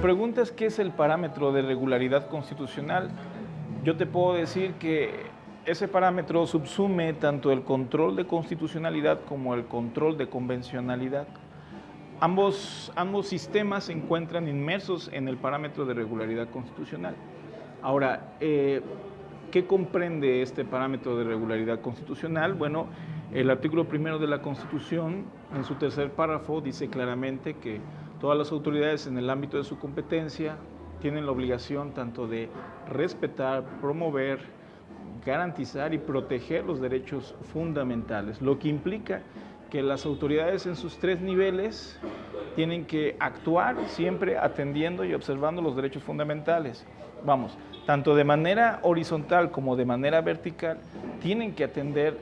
preguntas qué es el parámetro de regularidad constitucional, yo te puedo decir que ese parámetro subsume tanto el control de constitucionalidad como el control de convencionalidad. Ambos sistemas se encuentran inmersos en el parámetro de regularidad constitucional. Ahora, ¿qué comprende este parámetro de regularidad constitucional? Bueno, el artículo 1 de la Constitución, en su tercer párrafo, dice claramente que todas las autoridades en el ámbito de su competencia tienen la obligación tanto de respetar, promover, garantizar y proteger los derechos fundamentales, lo que implica que las autoridades en sus tres niveles tienen que actuar siempre atendiendo y observando los derechos fundamentales. Vamos, tanto de manera horizontal como de manera vertical, tienen que atender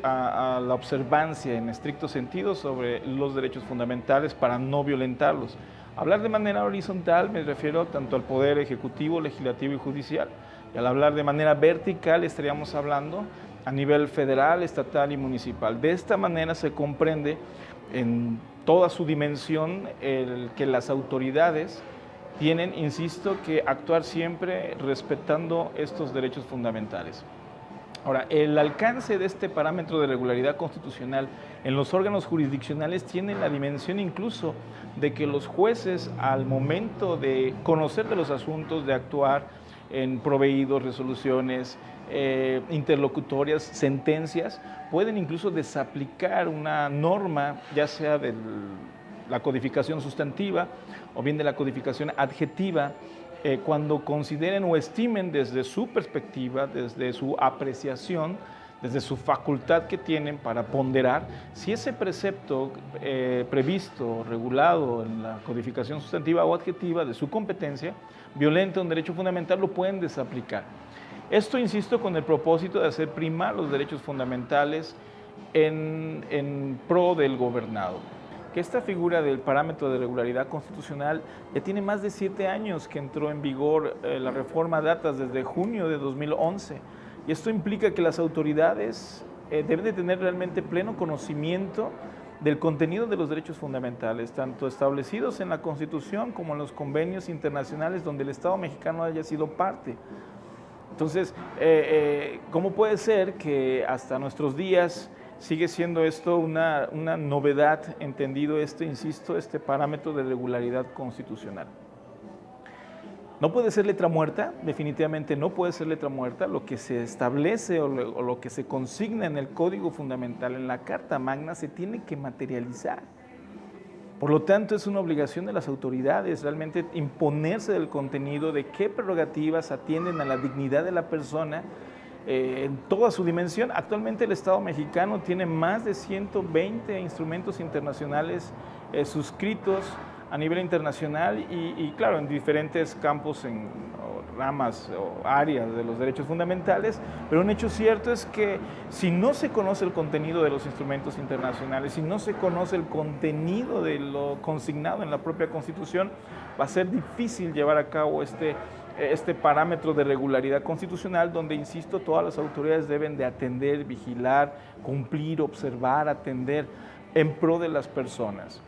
a la observancia en estricto sentido sobre los derechos fundamentales para no violentarlos. Hablar de manera horizontal me refiero tanto al poder ejecutivo, legislativo y judicial. Y al hablar de manera vertical estaríamos hablando a nivel federal, estatal y municipal. De esta manera se comprende en toda su dimensión que las autoridades tienen, insisto, que actuar siempre respetando estos derechos fundamentales. Ahora, el alcance de este parámetro de regularidad constitucional en los órganos jurisdiccionales tiene la dimensión incluso de que los jueces, al momento de conocer de los asuntos, de actuar en proveídos, resoluciones, interlocutorias, sentencias, pueden incluso desaplicar una norma, ya sea de la codificación sustantiva o bien de la codificación adjetiva, cuando consideren o estimen desde su perspectiva, desde su apreciación, desde su facultad que tienen para ponderar si ese precepto previsto, regulado en la codificación sustantiva o adjetiva de su competencia, violenta un derecho fundamental, lo pueden desaplicar. Esto, insisto, con el propósito de hacer primar los derechos fundamentales en pro del gobernado. Que esta figura del parámetro de regularidad constitucional ya tiene más de 7 años que entró en vigor. La reforma data desde junio de 2011 y esto implica que las autoridades deben de tener realmente pleno conocimiento del contenido de los derechos fundamentales, tanto establecidos en la Constitución como en los convenios internacionales donde el Estado mexicano haya sido parte. Entonces, ¿cómo puede ser que hasta nuestros días sigue siendo esto una novedad, entendido insisto, este parámetro de regularidad constitucional? No puede ser letra muerta, definitivamente no puede ser letra muerta. Lo que se establece o lo que se consigna en el Código Fundamental, en la Carta Magna, se tiene que materializar. Por lo tanto, es una obligación de las autoridades realmente imponerse del contenido, de qué prerrogativas atienden a la dignidad de la persona, en toda su dimensión. Actualmente el Estado mexicano tiene más de 120 instrumentos internacionales suscritos a nivel internacional y claro, en diferentes campos, ramas o áreas de los derechos fundamentales, pero un hecho cierto es que si no se conoce el contenido de los instrumentos internacionales, si no se conoce el contenido de lo consignado en la propia Constitución, va a ser difícil llevar a cabo este parámetro de regularidad constitucional donde, insisto, todas las autoridades deben de atender, vigilar, cumplir, observar, atender en pro de las personas.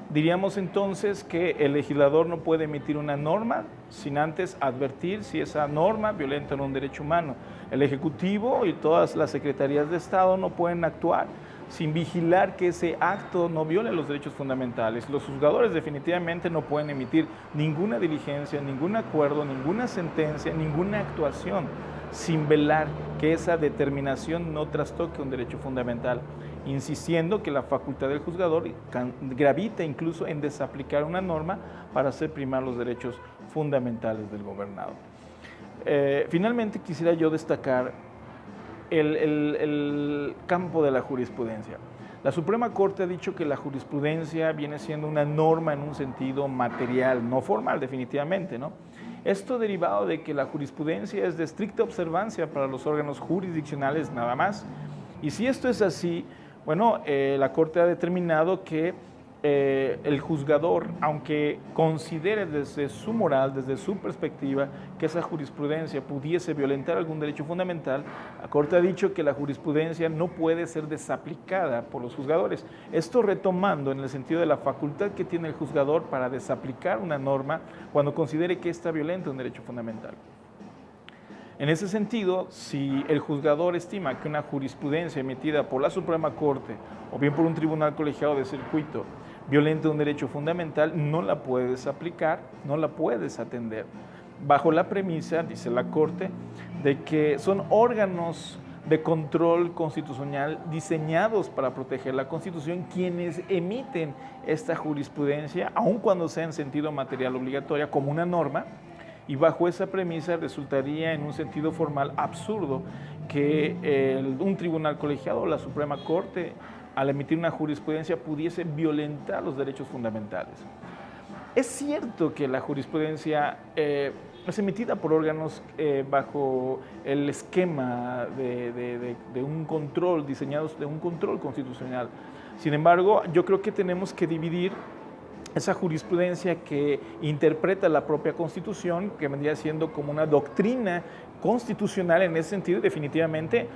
Diríamos entonces que el legislador no puede emitir una norma sin antes advertir si esa norma violenta un derecho humano. El Ejecutivo y todas las secretarías de Estado no pueden actuar sin vigilar que ese acto no viole los derechos fundamentales. Los juzgadores definitivamente no pueden emitir ninguna diligencia, ningún acuerdo, ninguna sentencia, ninguna actuación sin velar que esa determinación no trastoque un derecho fundamental, insistiendo que la facultad del juzgador gravita incluso en desaplicar una norma para hacer primar los derechos fundamentales del gobernado. Finalmente quisiera yo destacar el campo de la jurisprudencia. La Suprema Corte ha dicho que la jurisprudencia viene siendo una norma en un sentido material, no formal definitivamente, ¿no? Esto derivado de que la jurisprudencia es de estricta observancia para los órganos jurisdiccionales nada más. Y si esto es así, bueno, la Corte ha determinado que el juzgador, aunque considere desde su moral, desde su perspectiva, que esa jurisprudencia pudiese violentar algún derecho fundamental, la Corte ha dicho que la jurisprudencia no puede ser desaplicada por los juzgadores. Esto retomando en el sentido de la facultad que tiene el juzgador para desaplicar una norma cuando considere que ésta violenta un derecho fundamental. En ese sentido, si el juzgador estima que una jurisprudencia emitida por la Suprema Corte o bien por un tribunal colegiado de circuito violenta un derecho fundamental, no la puedes aplicar, no la puedes atender, bajo la premisa, dice la Corte, de que son órganos de control constitucional diseñados para proteger la Constitución quienes emiten esta jurisprudencia, aun cuando sea en sentido material obligatoria, como una norma. Y bajo esa premisa resultaría en un sentido formal absurdo que un tribunal colegiado o la Suprema Corte, al emitir una jurisprudencia, pudiese violentar los derechos fundamentales. Es cierto que la jurisprudencia es emitida por órganos bajo el esquema de un control, diseñados de un control constitucional. Sin embargo, yo creo que tenemos que dividir esa jurisprudencia que interpreta la propia Constitución, que vendría siendo como una doctrina constitucional. En ese sentido, definitivamente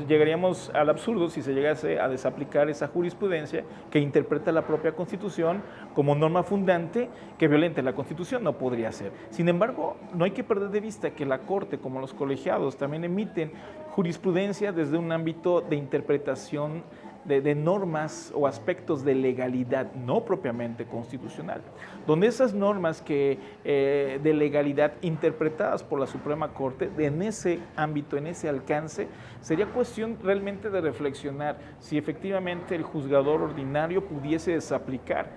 llegaríamos al absurdo si se llegase a desaplicar esa jurisprudencia que interpreta la propia Constitución como norma fundante que violente la Constitución. No podría ser. Sin embargo, no hay que perder de vista que la Corte, como los colegiados, también emiten jurisprudencia desde un ámbito de interpretación de normas o aspectos de legalidad, no propiamente constitucional, donde esas normas de legalidad interpretadas por la Suprema Corte, en ese ámbito, en ese alcance, sería cuestión realmente de reflexionar si efectivamente el juzgador ordinario pudiese desaplicar,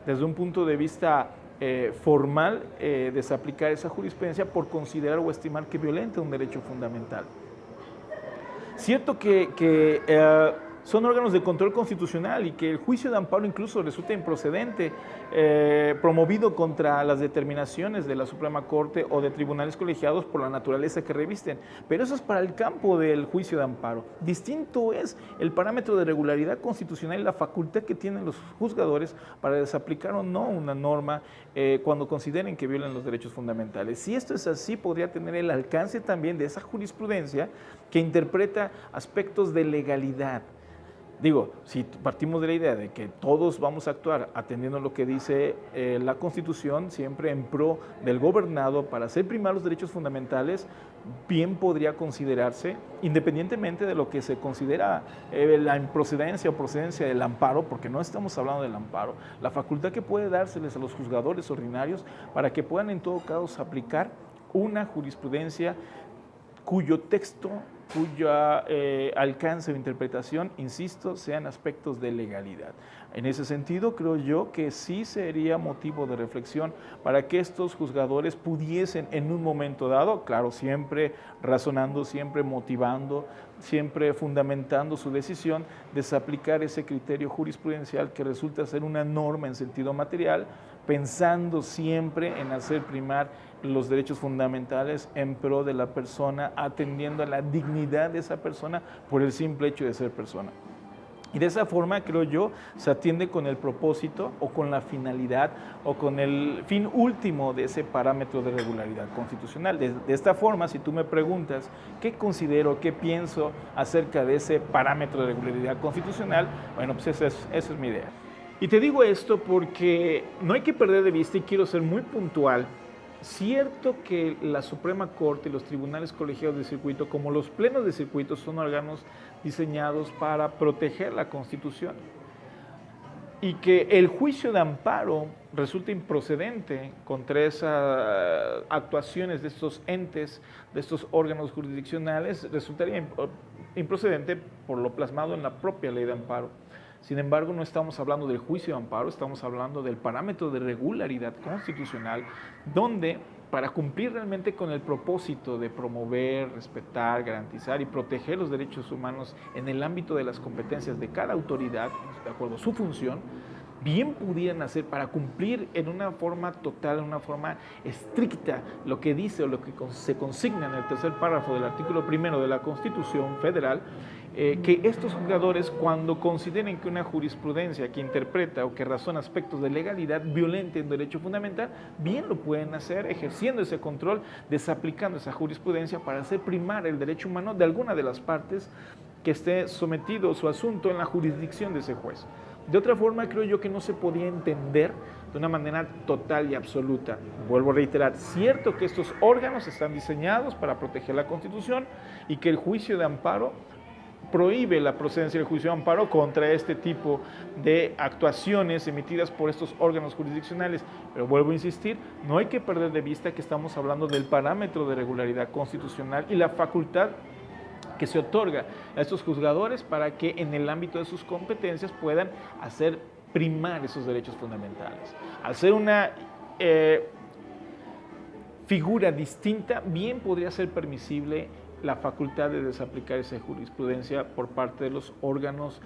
desde un punto de vista formal, desaplicar esa jurisprudencia por considerar o estimar que violenta un derecho fundamental. Cierto que son órganos de control constitucional y que el juicio de amparo incluso resulta improcedente, promovido contra las determinaciones de la Suprema Corte o de tribunales colegiados por la naturaleza que revisten. Pero eso es para el campo del juicio de amparo. Distinto es el parámetro de regularidad constitucional y la facultad que tienen los juzgadores para desaplicar o no una norma cuando consideren que violan los derechos fundamentales. Si esto es así, podría tener el alcance también de esa jurisprudencia que interpreta aspectos de legalidad. Digo, si partimos de la idea de que todos vamos a actuar atendiendo lo que dice la Constitución, siempre en pro del gobernado para hacer primar los derechos fundamentales, bien podría considerarse, independientemente de lo que se considera la improcedencia o procedencia del amparo, porque no estamos hablando del amparo, la facultad que puede dárseles a los juzgadores ordinarios para que puedan en todo caso aplicar una jurisprudencia cuyo texto, cuyo alcance o interpretación, insisto, sean aspectos de legalidad. En ese sentido, creo yo que sí sería motivo de reflexión para que estos juzgadores pudiesen en un momento dado, claro, siempre razonando, siempre motivando, siempre fundamentando su decisión, desaplicar ese criterio jurisprudencial que resulta ser una norma en sentido material, pensando siempre en hacer primar los derechos fundamentales en pro de la persona, atendiendo a la dignidad de esa persona por el simple hecho de ser persona. Y de esa forma, creo yo, se atiende con el propósito o con la finalidad o con el fin último de ese parámetro de regularidad constitucional. De esta forma, si tú me preguntas qué considero, qué pienso acerca de ese parámetro de regularidad constitucional, bueno, pues esa es mi idea. Y te digo esto porque no hay que perder de vista, y quiero ser muy puntual, cierto que la Suprema Corte y los tribunales colegiados de circuito, como los plenos de circuito, son órganos diseñados para proteger la Constitución y que el juicio de amparo resulta improcedente contra esas actuaciones de estos entes, de estos órganos jurisdiccionales, resultaría improcedente por lo plasmado en la propia ley de amparo. Sin embargo, no estamos hablando del juicio de amparo, estamos hablando del parámetro de regularidad constitucional, donde para cumplir realmente con el propósito de promover, respetar, garantizar y proteger los derechos humanos en el ámbito de las competencias de cada autoridad, de acuerdo a su función, bien pudieran hacer para cumplir en una forma total, en una forma estricta, lo que dice o lo que se consigna en el tercer párrafo del artículo 1 de la Constitución Federal, que estos juzgadores, cuando consideren que una jurisprudencia que interpreta o que razona aspectos de legalidad violenta en derecho fundamental, bien lo pueden hacer ejerciendo ese control, desaplicando esa jurisprudencia para hacer primar el derecho humano de alguna de las partes que esté sometido su asunto en la jurisdicción de ese juez. De otra forma, creo yo que no se podía entender de una manera total y absoluta. Vuelvo a reiterar, cierto que estos órganos están diseñados para proteger la Constitución y que el juicio de amparo prohíbe la procedencia del juicio de amparo contra este tipo de actuaciones emitidas por estos órganos jurisdiccionales. Pero vuelvo a insistir, no hay que perder de vista que estamos hablando del parámetro de regularidad constitucional y la facultad que se otorga a estos juzgadores para que en el ámbito de sus competencias puedan hacer primar esos derechos fundamentales. Al ser una figura distinta, bien podría ser permisible la facultad de desaplicar esa jurisprudencia por parte de los órganos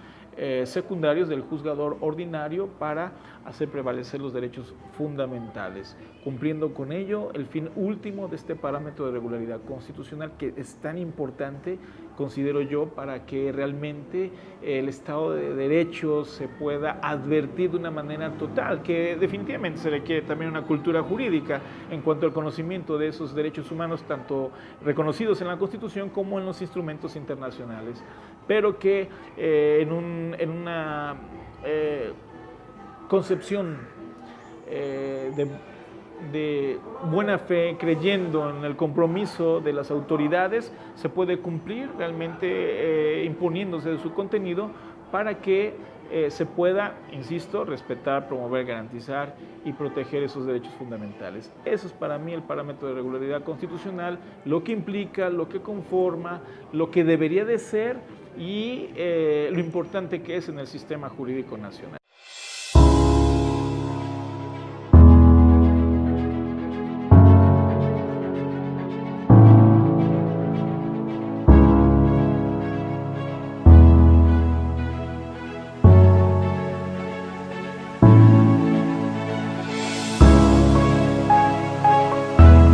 secundarios del juzgador ordinario para hacer prevalecer los derechos fundamentales, cumpliendo con ello el fin último de este parámetro de regularidad constitucional que es tan importante, considero yo, para que realmente el Estado de Derecho se pueda advertir de una manera total, que definitivamente se requiere también una cultura jurídica en cuanto al conocimiento de esos derechos humanos, tanto reconocidos en la Constitución como en los instrumentos internacionales, pero que en una concepción de buena fe, creyendo en el compromiso de las autoridades, se puede cumplir realmente imponiéndose de su contenido para que se pueda, insisto, respetar, promover, garantizar y proteger esos derechos fundamentales. Eso es para mí el parámetro de regularidad constitucional, lo que implica, lo que conforma, lo que debería de ser y lo importante que es en el sistema jurídico nacional.